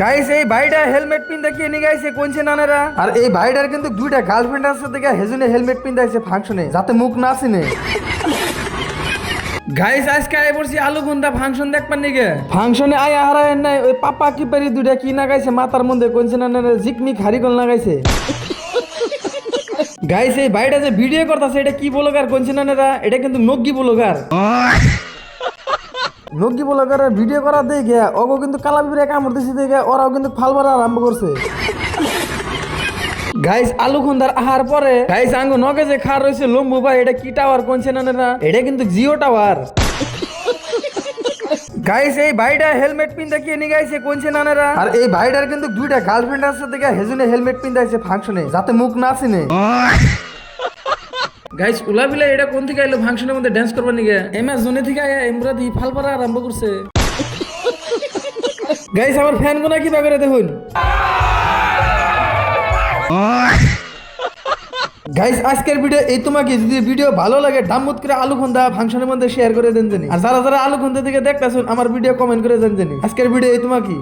Guys এই ভাইটা helmet pin দেখিয়ে নিয়ে গাইছে কোনছে নানারা। আর এই ভাইটার কিন্তু দুইটা গার্লফ্রেন্ড আছে দেখে হেজুনে হেলমেট পিন দিয়েছে ফাংশনে যাতে মুখ না চিনে। গাইস আজকে আই পড়ছি আলুগুন্দা ফাংশন দেখবার নিগে। ফাংশনে আই হারায় নাই ওই পাপা কি পারি দুইটা কি না গাইছে মাথার মধ্যে কোনছে নানারা জিকমি খারিগল না গাইছে। গাইস এই ভাইটা যে ভিডিও করতেছে এটা কি ব্লগার কোনছে নানারা, এটা কিন্তু নগ্গি ব্লগার। নগ্গি ব্লগার ভিডিও করা দেখে ওগো কিন্তু কালা বিবরে কামড় দিছে দেখে ওরাও কিন্তু ফাল মারা আরম্ভ করছে। গাইস আলু খুন্দার আহার পরে গাইস আঙ্গো নগে যে খার রয়েছে লম্বু ভাই এটা কি টাওয়ার কোনছে নানারা, এটা কিন্তু জিও টাওয়ার। গাইস এই ভাইটা হেলমেট পিন দেখিয়ে নিয়ে গাইছে কোনছে নানারা। আর এই ভাইটার কিন্তু দুইটা গার্লফ্রেন্ড আছে দেখে হেজুনে হেলমেট পিন দিয়েছে ফাংশনে যাতে মুখ না চিনে। গাইস উলাবিলা এটা কোন থেকে আইলো ফাংশনের মধ্যে ডান্স করবার নিগে, এমাজনে থেকে আয়া এমরা দি ফাল পারা আরম্ভ করছে। গাইস আমার ফ্যান গুনা কি বাগরে দেখুন। গাইস আজকের ভিডিও এই তোমাকে যদি ভিডিও ভালো লাগে ডাম্মুত করে আলু খুন্দা ফাংশনের মধ্যে শেয়ার করে দেন জানি। আর যারা যারা আলু খুন্দা থেকে দেখতেছেন আমার ভিডিও কমেন্ট করে দেন জানি। আজকের ভিডিও এই তোমাকে।